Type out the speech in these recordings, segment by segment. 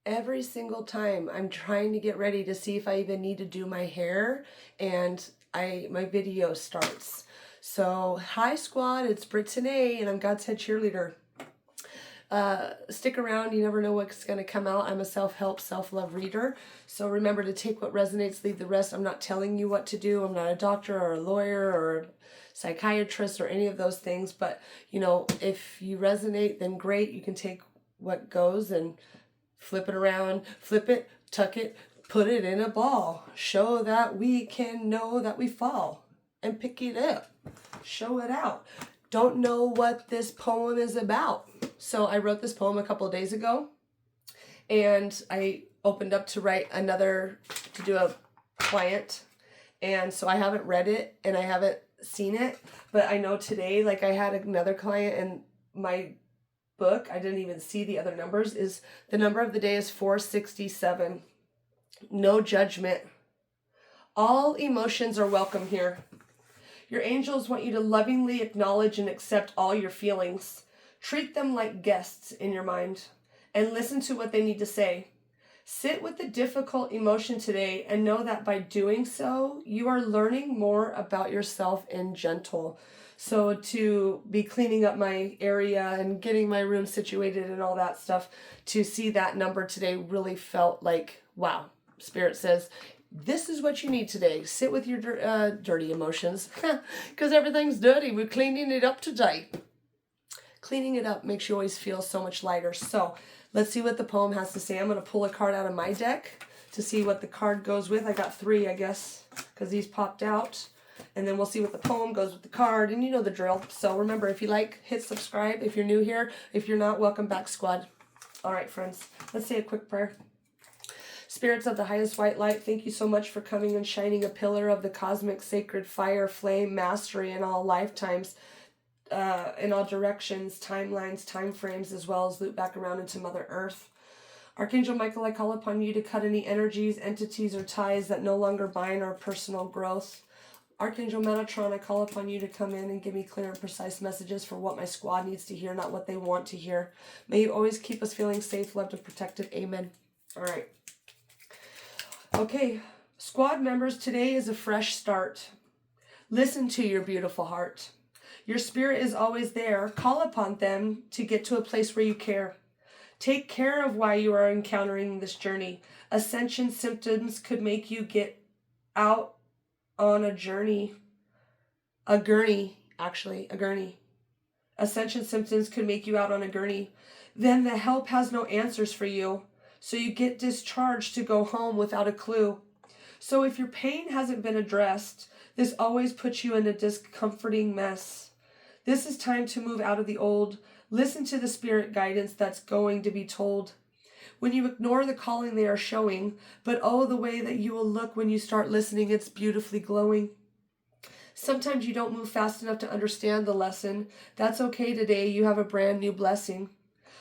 every single time I'm trying to get ready to see if I even need to do my hair, and my video starts. So hi squad, it's Brittany and I'm God's Head Cheerleader. Stick around, you never know what's going to come out. I'm a self-help, self-love reader. So remember to take what resonates, leave the rest. I'm not telling you what to do. I'm not a doctor or a lawyer or a psychiatrist or any of those things. But, if you resonate, then great. You can take what goes and flip it around, flip it, tuck it, put it in a ball. Show that we can know that we fall and pick it up. Show it out. Don't know what this poem is about. So I wrote this poem a couple of days ago, and I opened up to do a client. And so I haven't read it and I haven't seen it, but I know today, like I had another client, and my book, I didn't even see the other numbers, is the number of the day is 467. No judgment. All emotions are welcome here. Your angels want you to lovingly acknowledge and accept all your feelings. Treat them like guests in your mind and listen to what they need to say. Sit with the difficult emotion today and know that by doing so, you are learning more about yourself in gentle. So to be cleaning up my area and getting my room situated and all that stuff, to see that number today really felt like, wow, Spirit says, this is what you need today. Sit with your dirty emotions because everything's dirty. We're cleaning it up today. Cleaning it up makes you always feel so much lighter. So let's see what the poem has to say. I'm going to pull a card out of my deck to see what the card goes with. I got 3, I guess, because these popped out. And then we'll see what the poem goes with the card. And you know the drill. So remember, if you like, hit subscribe. If you're new here, if you're not, welcome back, squad. All right, friends, let's say a quick prayer. Spirits of the highest white light, thank you so much for coming and shining a pillar of the cosmic sacred fire, flame, mastery in all lifetimes, in all directions, timelines, time frames, as well as loop back around into Mother Earth. Archangel Michael, I call upon you to cut any energies, entities, or ties that no longer bind our personal growth. Archangel Metatron, I call upon you to come in and give me clear and precise messages for what my squad needs to hear, not what they want to hear. May you always keep us feeling safe, loved, and protected. Amen. All right. Okay, squad members, today is a fresh start. Listen to your beautiful heart. Your spirit is always there. Call upon them to get to a place where you care. Take care of why you are encountering this journey. Ascension symptoms could make you get out on a journey. A gurney. Ascension symptoms could make you out on a gurney. Then the help has no answers for you. So you get discharged to go home without a clue. So if your pain hasn't been addressed, this always puts you in a discomforting mess. This is time to move out of the old. Listen to the spirit guidance that's going to be told. When you ignore the calling they are showing, but oh, the way that you will look when you start listening, it's beautifully glowing. Sometimes you don't move fast enough to understand the lesson. That's okay today. You have a brand new blessing.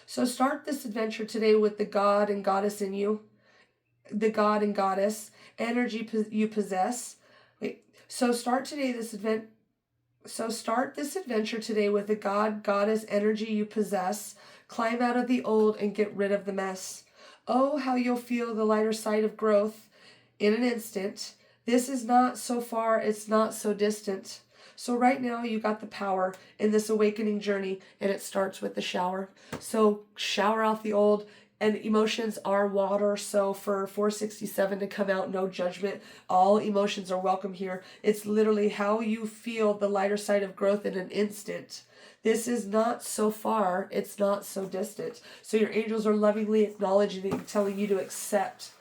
So start this adventure today with the God and Goddess in you. The God and Goddess energy you possess. So start this adventure today with the God, Goddess energy you possess. Climb out of the old and get rid of the mess. Oh, how you'll feel the lighter side of growth in an instant. This is not so far, it's not so distant. So right now you got the power in this awakening journey, and it starts with the shower. So shower off the old. And emotions are water, so for 467 to come out, no judgment. All emotions are welcome here. It's literally how you feel the lighter side of growth in an instant. This is not so far, it's not so distant. So your angels are lovingly acknowledging and telling you to accept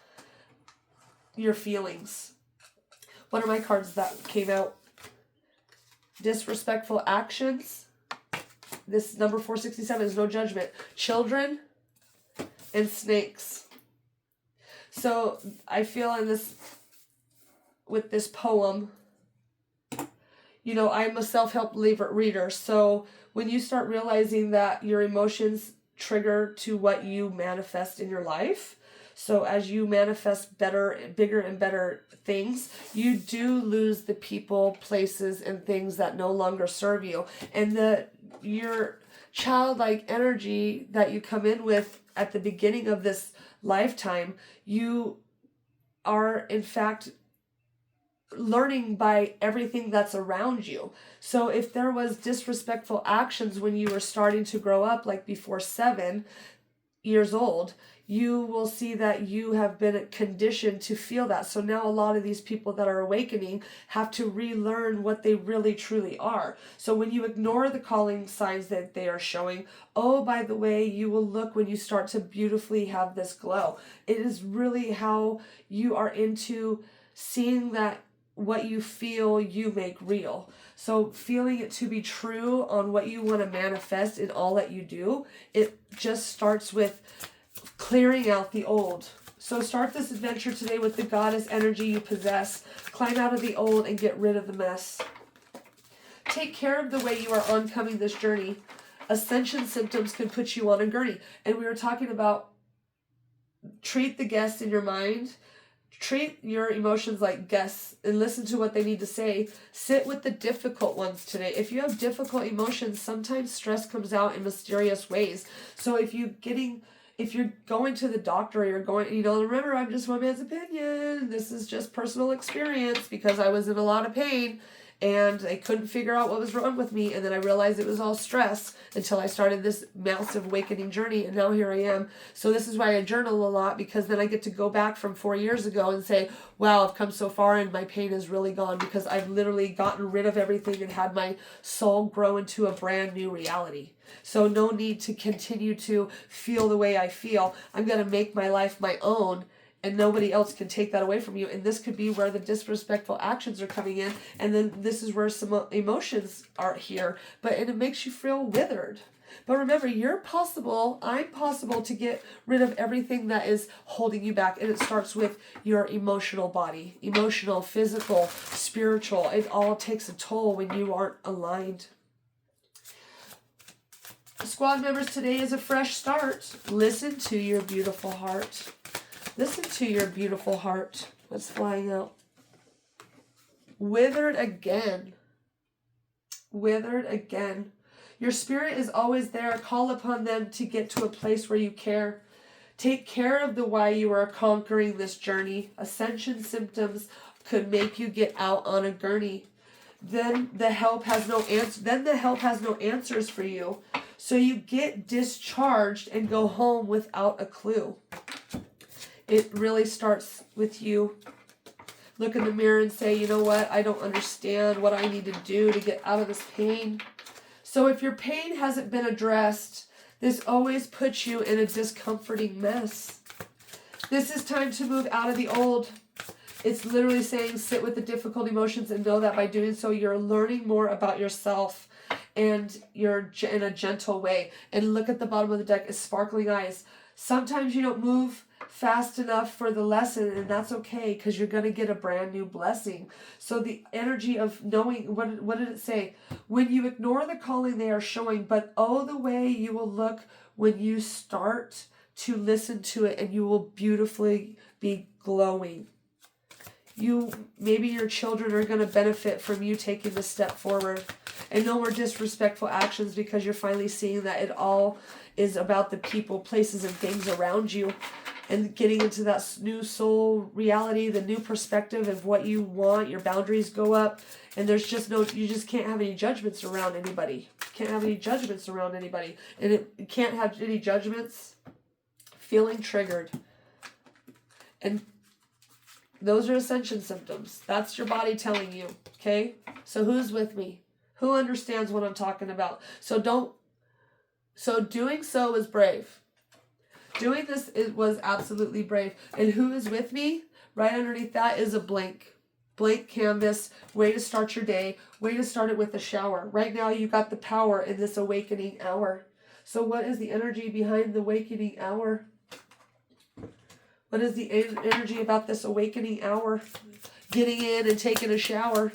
your feelings. One of my cards that came out, disrespectful actions. This number 467 is no judgment. Children and snakes. So I feel with this poem, I'm a self-help reader. So when you start realizing that your emotions trigger to what you manifest in your life, so as you manifest better, bigger and better things, you do lose the people, places, and things that no longer serve you. And your childlike energy that you come in with at the beginning of this lifetime, you are in fact learning by everything that's around you. So if there was disrespectful actions when you were starting to grow up, like before 7 years old, you will see that you have been conditioned to feel that. So now a lot of these people that are awakening have to relearn what they really truly are. So when you ignore the calling signs that they are showing, oh, by the way, you will look when you start to beautifully have this glow. It is really how you are into seeing that what you feel, you make real. So feeling it to be true on what you want to manifest in all that you do, it just starts with clearing out the old. So start this adventure today with the goddess energy you possess. Climb out of the old and get rid of the mess. Take care of the way you are oncoming this journey. Ascension symptoms can put you on a gurney. And we were talking about treat the guests in your mind. Treat your emotions like guests and listen to what they need to say. Sit with the difficult ones today. If you have difficult emotions, sometimes stress comes out in mysterious ways. So if you're going to the doctor, or you're going, remember, I'm just one man's opinion. This is just personal experience because I was in a lot of pain and I couldn't figure out what was wrong with me. And then I realized it was all stress until I started this massive awakening journey. And now here I am. So this is why I journal a lot, because then I get to go back from 4 years ago and say, wow, I've come so far and my pain is really gone because I've literally gotten rid of everything and had my soul grow into a brand new reality. So no need to continue to feel the way I feel. I'm going to make my life my own, and nobody else can take that away from you. And this could be where the disrespectful actions are coming in. And then this is where some emotions are here. And it makes you feel withered. But remember, I'm possible to get rid of everything that is holding you back. And it starts with your emotional body. Emotional, physical, spiritual. It all takes a toll when you aren't aligned. Squad members, today is a fresh start. Listen to your beautiful heart. Listen to your beautiful heart. What's flying out? Withered again. Withered again. Your spirit is always there. Call upon them to get to a place where you care. Take care of the why you are conquering this journey. Ascension symptoms could make you get out on a gurney. Then the help has no answers for you. So you get discharged and go home without a clue. It really starts with you. Look in the mirror and say, you know what? I don't understand what I need to do to get out of this pain. So if your pain hasn't been addressed, this always puts you in a discomforting mess. This is time to move out of the old. It's literally saying sit with the difficult emotions and know that by doing so, you're learning more about yourself and you're in a gentle way. And look at the bottom of the deck, it's sparkling eyes. Sometimes you don't move fast enough for the lesson, and that's okay because you're going to get a brand new blessing. So the energy of knowing, what did it say? When you ignore the calling they are showing, but oh, the way you will look when you start to listen to it, and you will beautifully be glowing. Maybe your children are going to benefit from you taking this step forward. And no more disrespectful actions, because you're finally seeing that it all is about the people, places, and things around you. And getting into that new soul reality, the new perspective of what you want, your boundaries go up. And there's just you just can't have any judgments around anybody. Can't have any judgments around anybody. And it can't have any judgments feeling triggered. And those are ascension symptoms. That's your body telling you, okay? So who's with me? Who understands what I'm talking about? So doing so is brave. Doing this was absolutely brave. And who is with me? Right underneath that is a blank canvas, way to start your day, way to start it with a shower. Right now you got the power in this awakening hour. So what is the energy behind the awakening hour? What is the energy about this awakening hour? Getting in and taking a shower.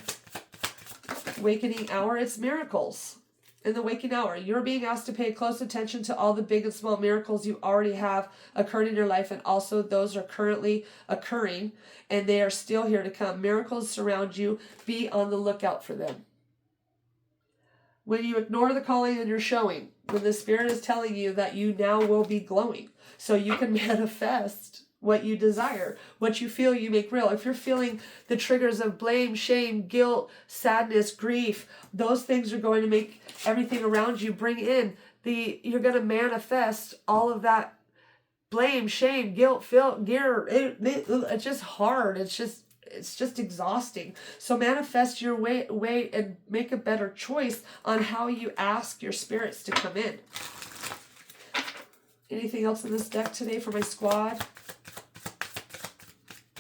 Awakening hour, it's miracles. In the waking hour, you're being asked to pay close attention to all the big and small miracles you already have occurred in your life, and also those are currently occurring, and they are still here to come. Miracles surround you. Be on the lookout for them. When you ignore the calling and you're showing, when the Spirit is telling you that you now will be glowing, so you can manifest what you desire, what you feel, you make real. If you're feeling the triggers of blame, shame, guilt, sadness, grief, those things are going to make everything around you bring in you're going to manifest all of that blame, shame, guilt, it's just hard. It's just exhausting. So manifest your way and make a better choice on how you ask your spirits to come in. Anything else in this deck today for my squad?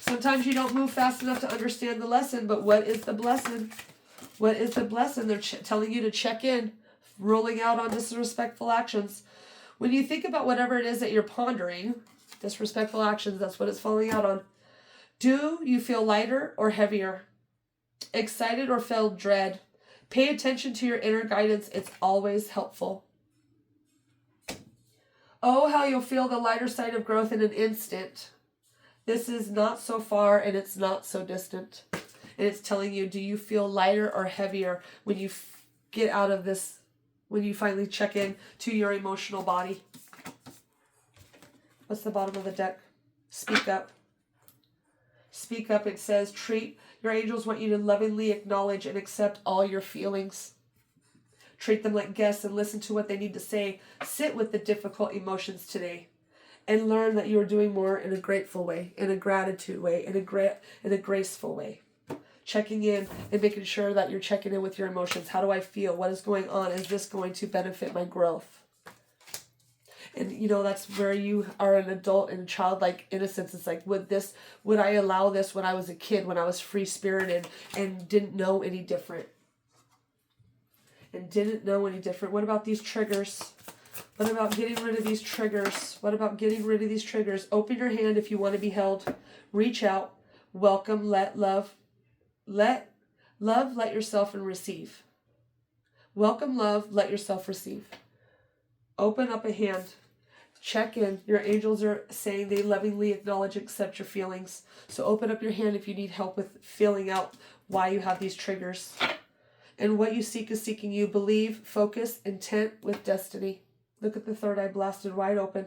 Sometimes you don't move fast enough to understand the lesson, but what is the blessing? What is the blessing? They're telling you to check in, ruling out on disrespectful actions. When you think about whatever it is that you're pondering, disrespectful actions, that's what it's falling out on. Do you feel lighter or heavier? Excited or feel dread? Pay attention to your inner guidance. It's always helpful. Oh, how you'll feel the lighter side of growth in an instant. This is not so far and it's not so distant. And it's telling you, do you feel lighter or heavier when you get out of this, when you finally check in to your emotional body? What's the bottom of the deck? Speak up. Speak up. It says, your angels want you to lovingly acknowledge and accept all your feelings. Treat them like guests and listen to what they need to say. Sit with the difficult emotions today and learn that you are doing more in a grateful way, in a gratitude way, in a graceful way. Checking in and making sure that you're checking in with your emotions. How do I feel? What is going on? Is this going to benefit my growth? And that's where you are an adult and childlike innocence. It's like, would I allow this when I was a kid, when I was free spirited and didn't know any different? What about these triggers? What about getting rid of these triggers? Open your hand if you want to be held. Reach out. Welcome. Let yourself and receive. Welcome love. Let yourself receive. Open up a hand. Check in. Your angels are saying they lovingly acknowledge and accept your feelings. So open up your hand if you need help with feeling out why you have these triggers. And what you seek is seeking you. Believe, focus, intent with destiny. Look at the third eye blasted wide open.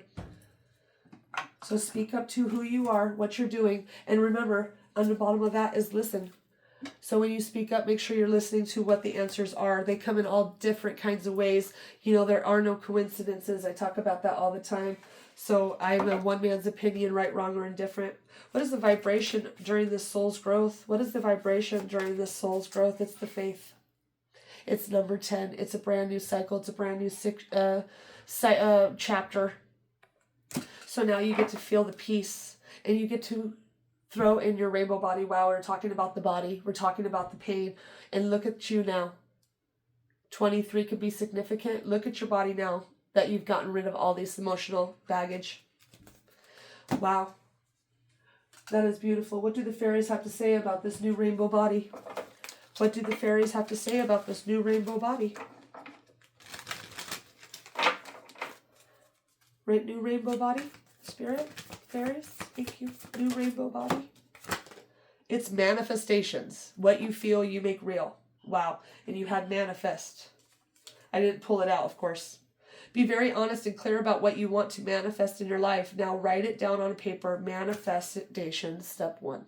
So speak up to who you are, what you're doing. And remember, on the bottom of that is listen. So when you speak up, make sure you're listening to what the answers are. They come in all different kinds of ways. There are no coincidences. I talk about that all the time. So I'm a one man's opinion, right, wrong, or indifferent. What is the vibration during this soul's growth? It's the faith. It's number 10. It's a brand new cycle. It's a brand new chapter. So now you get to feel the peace and you get to throw in your rainbow body. Wow, we're talking about the body. We're talking about the pain. And look at you now. 23 could be significant. Look at your body now that you've gotten rid of all this emotional baggage. Wow. That is beautiful. What do the fairies have to say about this new rainbow body? What do the fairies have to say about this new rainbow body? Right, new rainbow body? Spirit? Fairies? Thank you. New rainbow body. It's manifestations. What you feel, you make real. Wow. And you had manifest. I didn't pull it out, of course. Be very honest and clear about what you want to manifest in your life. Now write it down on paper. Manifestation, step 1.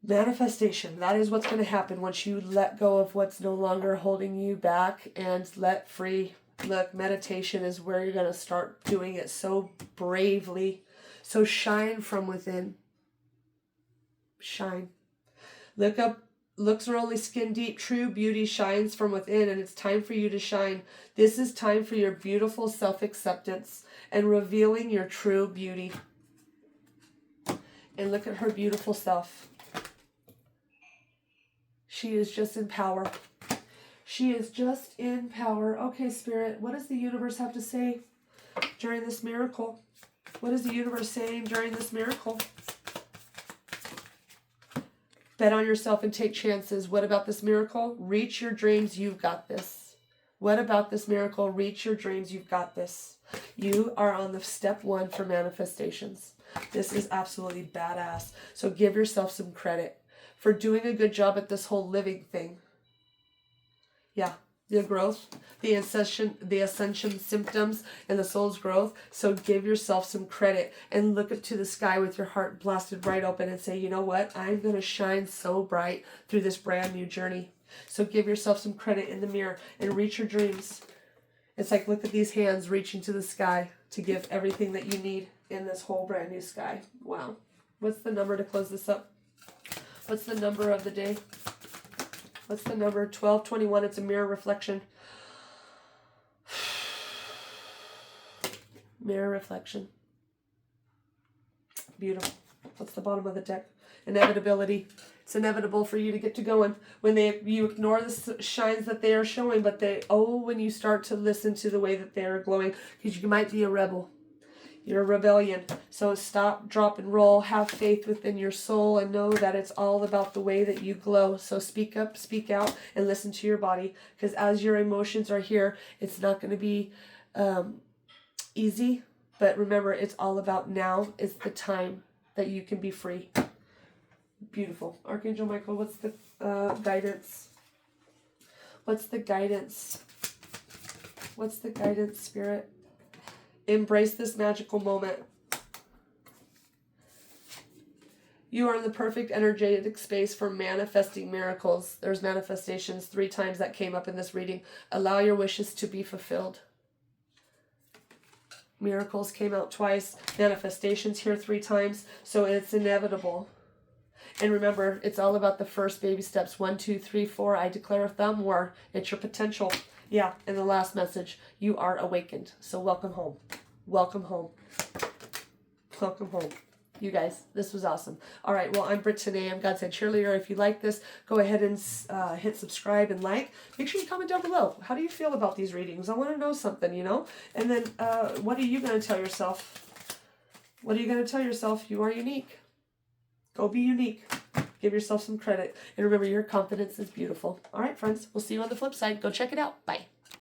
Manifestation. That is what's going to happen once you let go of what's no longer holding you back and let free. Look, meditation is where you're going to start doing it so bravely. So shine from within. Shine. Look up. Looks are only skin deep. True beauty shines from within, and it's time for you to shine. This is time for your beautiful self-acceptance and revealing your true beauty. And look at her beautiful self. She is just in power. She is just in power. Okay, Spirit, what does the universe have to say during this miracle? What is the universe saying during this miracle? Bet on yourself and take chances. What about this miracle? Reach your dreams. You've got this. What about this miracle? Reach your dreams. You've got this. You are on the step 1 for manifestations. This is absolutely badass. So give yourself some credit for doing a good job at this whole living thing. Yeah, the growth, the ascension symptoms, and the soul's growth. So give yourself some credit and look up to the sky with your heart blasted right open and say, you know what? I'm going to shine so bright through this brand new journey. So give yourself some credit in the mirror and reach your dreams. It's like, look at these hands reaching to the sky to give everything that you need in this whole brand new sky. Wow. What's the number to close this up? What's the number of the day? What's the number? 1221. It's a mirror reflection. Mirror reflection. Beautiful. What's the bottom of the deck? Inevitability. It's inevitable for you to get to going. When you ignore the shines that they are showing, but when you start to listen to the way that they are glowing, because you might be a rebel. You're a rebellion. So stop, drop, and roll. Have faith within your soul and know that it's all about the way that you glow. So speak up, speak out, and listen to your body. Because as your emotions are here, it's not going to be easy. But remember, it's all about now is the time that you can be free. Beautiful. Archangel Michael, what's the guidance? What's the guidance? What's the guidance, Spirit? Embrace this magical moment. You are in the perfect energetic space for manifesting miracles. There's manifestations 3 times that came up in this reading. Allow your wishes to be fulfilled. Miracles came out twice. Manifestations here 3 times. So it's inevitable. And remember, it's all about the first baby steps. 1, 2, 3, 4. I declare a thumb war. It's your potential. Yeah, and the last message, you are awakened. So welcome home. Welcome home. Welcome home. You guys, this was awesome. All right, well, I'm Britt Tenay. I'm God Sent Cheerleader. If you like this, go ahead and hit subscribe and like. Make sure you comment down below. How do you feel about these readings? I want to know something, you know? And then what are you going to tell yourself? What are you going to tell yourself? You are unique. Go be unique. Give yourself some credit. And remember, your confidence is beautiful. All right, friends. We'll see you on the flip side. Go check it out. Bye.